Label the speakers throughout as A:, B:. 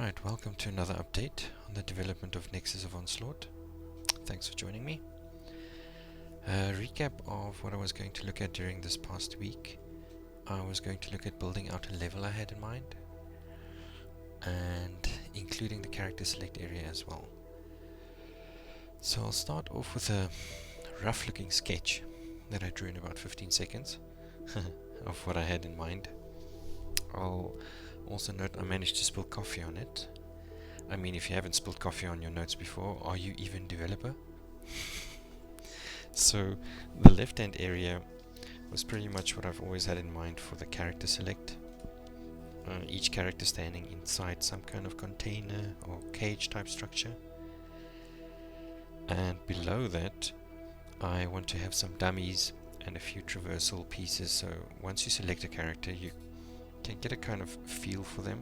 A: Alright, welcome to another update on the development of Nexus of Onslaught. Thanks for joining me. A recap of what I was going to look at during this past week. I was going to look at building out a level I had in mind, and including the character select area as well. So I'll start off with a rough looking sketch that I drew in about 15 seconds of what I had in mind. I'll also note I managed to spill coffee on it. I mean, if you haven't spilled coffee on your notes before, are you even developer? So the left hand area was pretty much what I've always had in mind for the character select. Each character standing inside some kind of container or cage type structure. And below that I want to have some dummies and a few traversal pieces, so once you select a character you can get a kind of feel for them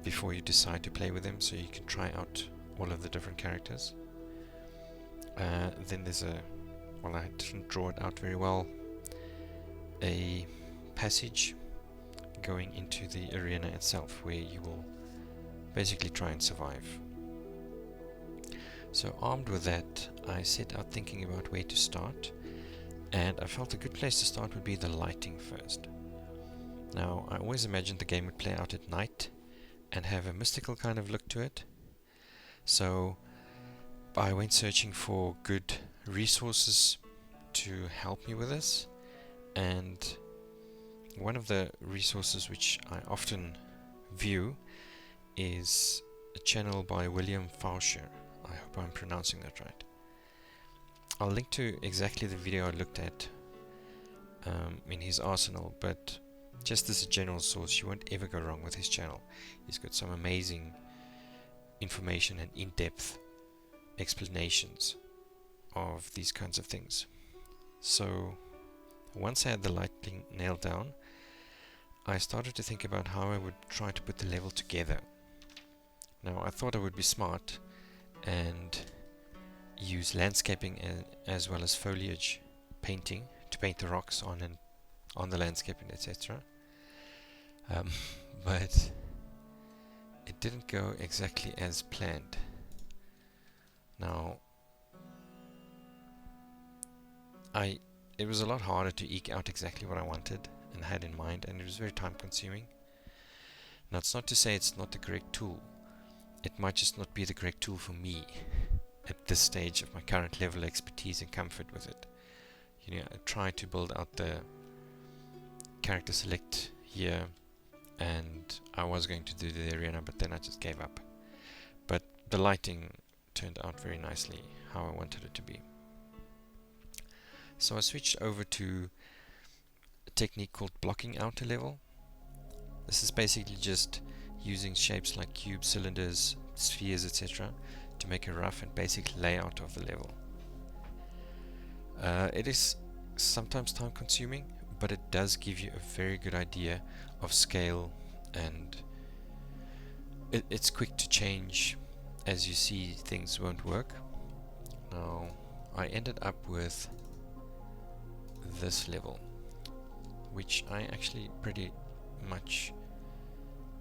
A: before you decide to play with them, so you can try out all of the different characters. Then there's well, I didn't draw it out very well, a passage going into the arena itself where you will basically try and survive. So armed with that, I set out thinking about where to start, and I felt a good place to start would be the lighting first. Now, I always imagined the game would play out at night and have a mystical kind of look to it, so I went searching for good resources to help me with this, and one of the resources which I often view is a channel by William Faucher. I hope I'm pronouncing that right. I'll link to exactly the video I looked at in his arsenal, but just as a general source, you won't ever go wrong with his channel. He's got some amazing information and in-depth explanations of these kinds of things. So once I had the lighting nailed down, I started to think about how I would try to put the level together. Now, I thought I would be smart and use landscaping as well as foliage painting to paint the rocks on the landscaping, etc. But it didn't go exactly as planned. Now, it was a lot harder to eke out exactly what I wanted and had in mind, and it was very time consuming. Now, it's not to say it's not the correct tool. It might just not be the correct tool for me at this stage of my current level of expertise and comfort with it. You know, I tried to build out the character select here, and I was going to do the arena, but then I just gave up. But the lighting turned out very nicely how I wanted it to be. So I switched over to a technique called blocking out a level. This is basically just using shapes like cubes, cylinders, spheres, etc. to make a rough and basic layout of the level. It is sometimes time consuming, but it does give you a very good idea of scale, and it's quick to change as you see things won't work. Now, I ended up with this level, which I actually pretty much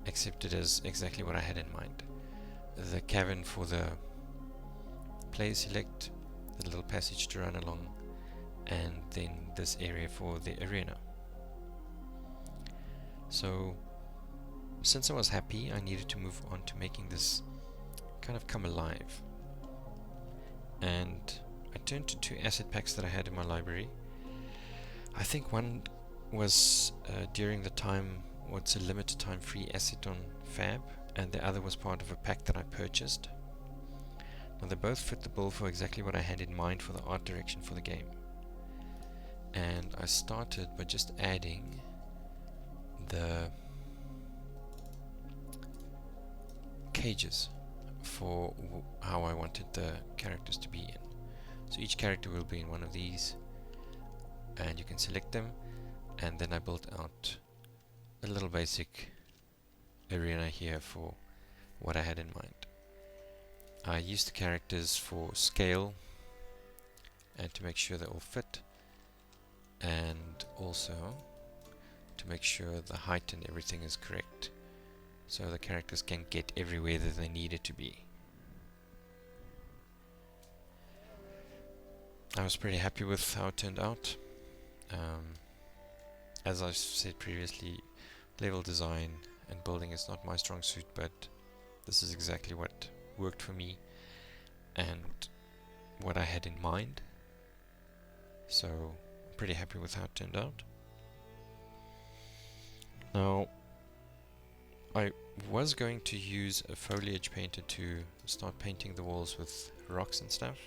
A: accepted as exactly what I had in mind. The cavern for the player select, the little passage to run along, and then this area for the arena. So since I was happy, I needed to move on to making this kind of come alive, and I turned to two asset packs that I had in my library. I think one was during the time what's a limited time free asset on Fab, and the other was part of a pack that I purchased. Now, they both fit the bill for exactly what I had in mind for the art direction for the game, and I started by just adding the cages for how I wanted the characters to be in. So each character will be in one of these, and you can select them, and then I built out a little basic arena here for what I had in mind. I used the characters for scale and to make sure they all fit, and also to make sure the height and everything is correct. so the characters can get everywhere that they need it to be. I was pretty happy with how it turned out. As I've said previously, level design and building is not my strong suit, but this is exactly what worked for me and what I had in mind. So I'm pretty happy with how it turned out. Now, I was going to use a foliage painter to start painting the walls with rocks and stuff.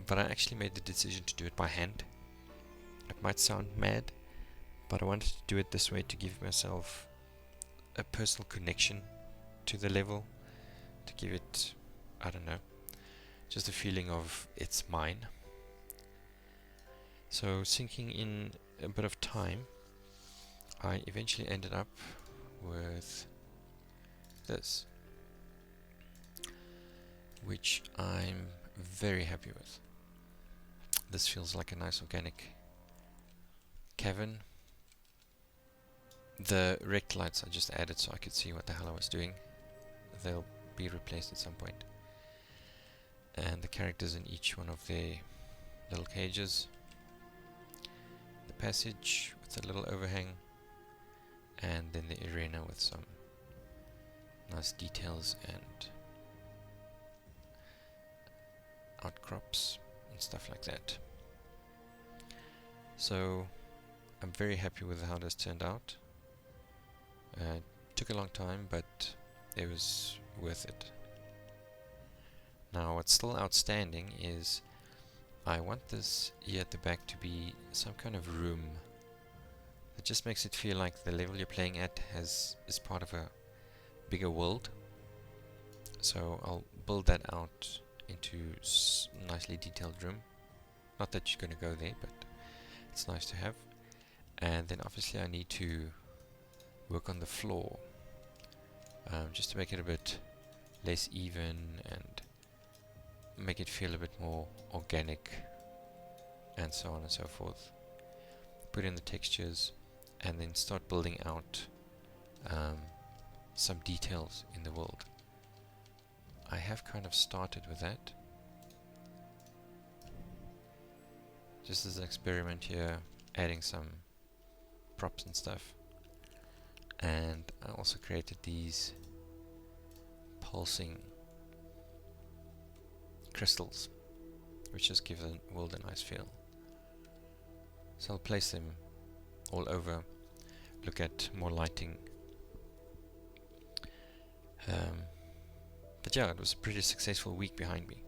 A: But I actually made the decision to do it by hand. It might sound mad, but I wanted to do it this way to give myself a personal connection to the level, to give it, I don't know, just a feeling of it's mine. So sinking in a bit of time, I eventually ended up with this, which I'm very happy with. This feels like a nice organic cavern. The rect lights I just added so I could see what the hell I was doing. They'll be replaced at some point. And the characters in each one of their little cages. The passage with a little overhang. And then the arena with some nice details and outcrops and stuff like that. So I'm very happy with how this turned out. It took a long time, but it was worth it. Now what's still outstanding is I want this here at the back to be some kind of room that just makes it feel like the level you're playing at is part of a bigger world. So I'll build that out into nicely detailed room. Not that you're going to go there, but it's nice to have. And then obviously I need to work on the floor, just to make it a bit less even and make it feel a bit more organic, and so on and so forth. Put in the textures and then start building out some details in the world. I have kind of started with that, just as an experiment here, adding some props and stuff. And I also created these pulsing crystals, which just give the world a nice feel. So I'll place them all over, look at more lighting. But yeah, it was a pretty successful week behind me.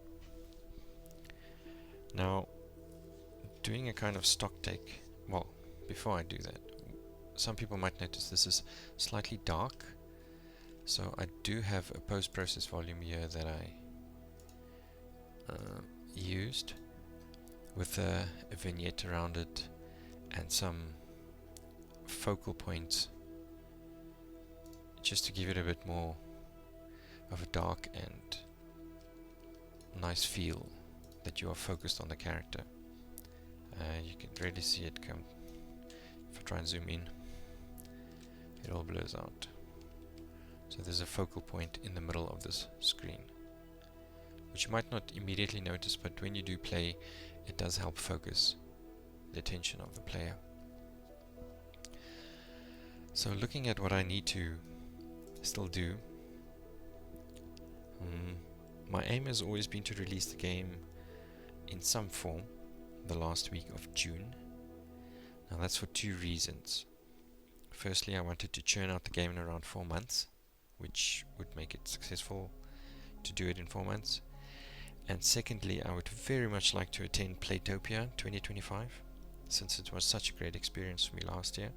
A: Now, doing a kind of stock take, well, before I do that, some people might notice this is slightly dark, so I do have a post-process volume here that I used with a vignette around it and some focal points, just to give it a bit more of a dark and nice feel that you are focused on the character. You can really see it come. If I try and zoom in, it all blurs out. So there's a focal point in the middle of this screen, which you might not immediately notice, but when you do play, it does help focus the attention of the player. So looking at what I need to still do, my aim has always been to release the game in some form the last week of June. Now that's for two reasons. Firstly, I wanted to churn out the game in around 4 months, which would make it successful to do it in 4 months. And secondly, I would very much like to attend Playtopia 2025, since it was such a great experience for me last year.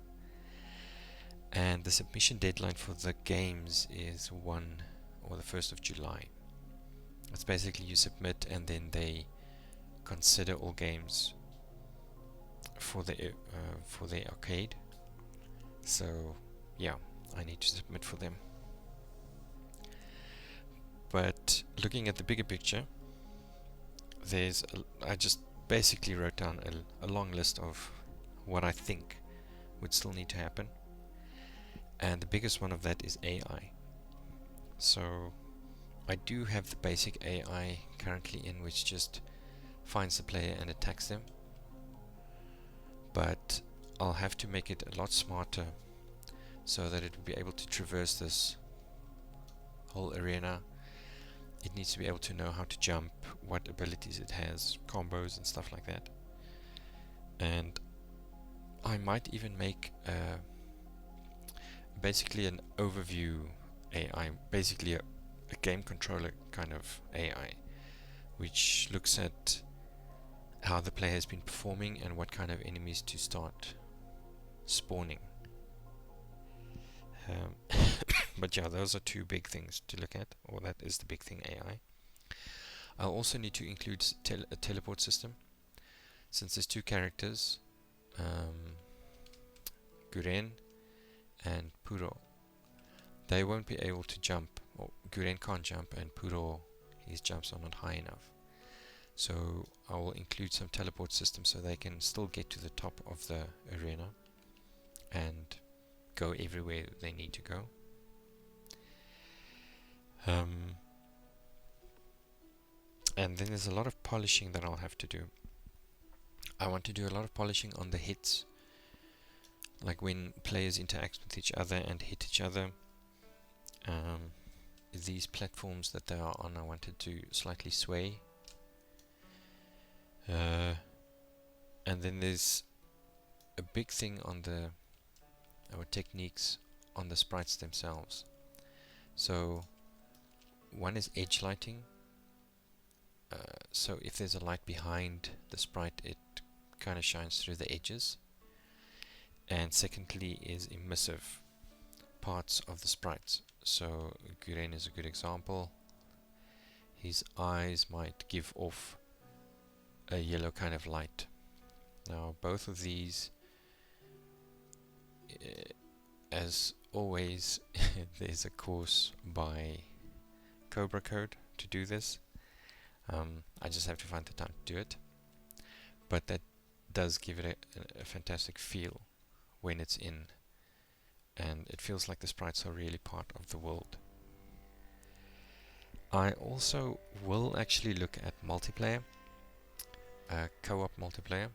A: And the submission deadline for the games is the 1st of July. It's basically you submit and then they consider all games for the arcade. So yeah, I need to submit for them. But looking at the bigger picture, I just basically wrote down a long list of what I think would still need to happen. and the biggest one of that is AI. So I do have the basic AI currently in, which just finds the player and attacks them, but I'll have to make it a lot smarter so that it will be able to traverse this whole arena. It needs to be able to know how to jump, what abilities it has, combos and stuff like that. And I might even make basically an overview AI, basically a game controller kind of AI, which looks at how the player has been performing and what kind of enemies to start spawning. But yeah, those are two big things to look at, or that is the big thing, AI. I'll also need to include a teleport system, since there's two characters, Guren and Puro. They won't be able to jump, or Guren can't jump, and Puro, his jumps are not high enough. So I will include some teleport systems so they can still get to the top of the arena and go everywhere they need to go. And then there's a lot of polishing that I'll have to do. I want to do a lot of polishing on the hits, like when players interact with each other and hit each other. These platforms that they are on, I wanted to slightly sway. And then there's a big thing on our techniques on the sprites themselves. So one is edge lighting. So if there's a light behind the sprite, it kind of shines through the edges. And secondly is emissive parts of the sprites. So Guren is a good example. His eyes might give off a yellow kind of light. Now both of these, as always, there's a course by Cobra Code to do this. I just have to find the time to do it, but that does give it a fantastic feel when it's in, and it feels like the sprites are really part of the world. I also will actually look at multiplayer, co-op multiplayer.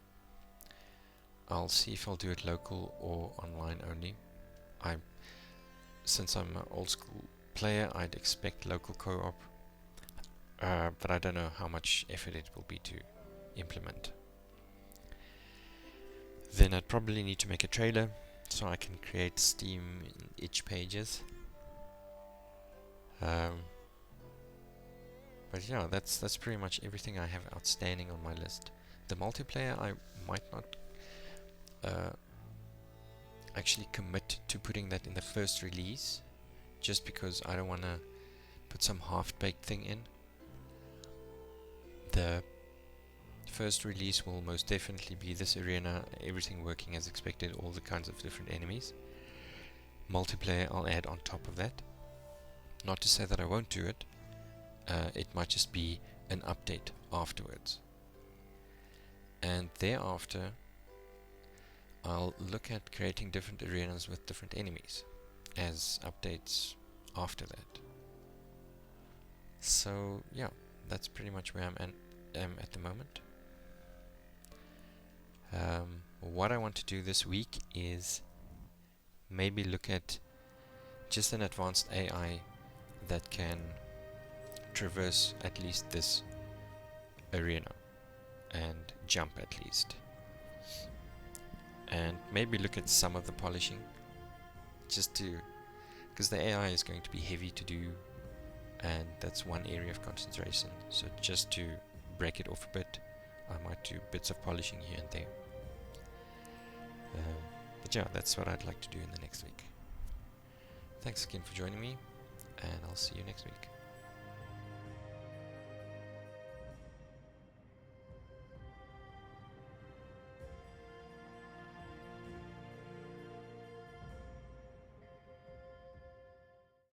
A: I'll see if I'll do it local or online only. Since I'm an old school player, I'd expect local co-op, but I don't know how much effort it will be to implement. Then I'd probably need to make a trailer so I can create Steam itch pages. But yeah, that's pretty much everything I have outstanding on my list. The multiplayer, I might not actually commit to putting that in the first release, just because I don't want to put some half-baked thing in. The first release will most definitely be this arena, everything working as expected, all the kinds of different enemies. Multiplayer I'll add on top of that. Not to say that I won't do it, it might just be an update afterwards. And thereafter I'll look at creating different arenas with different enemies as updates after that. So yeah, that's pretty much where am at the moment. What I want to do this week is maybe look at just an advanced AI that can traverse at least this arena and jump at least, and maybe look at some of the polishing, just to, because the AI is going to be heavy to do, and that's one area of concentration. So just to break it off a bit, I might do bits of polishing here and there. But yeah, that's what I'd like to do in the next week. Thanks again for joining me, and I'll see you next week.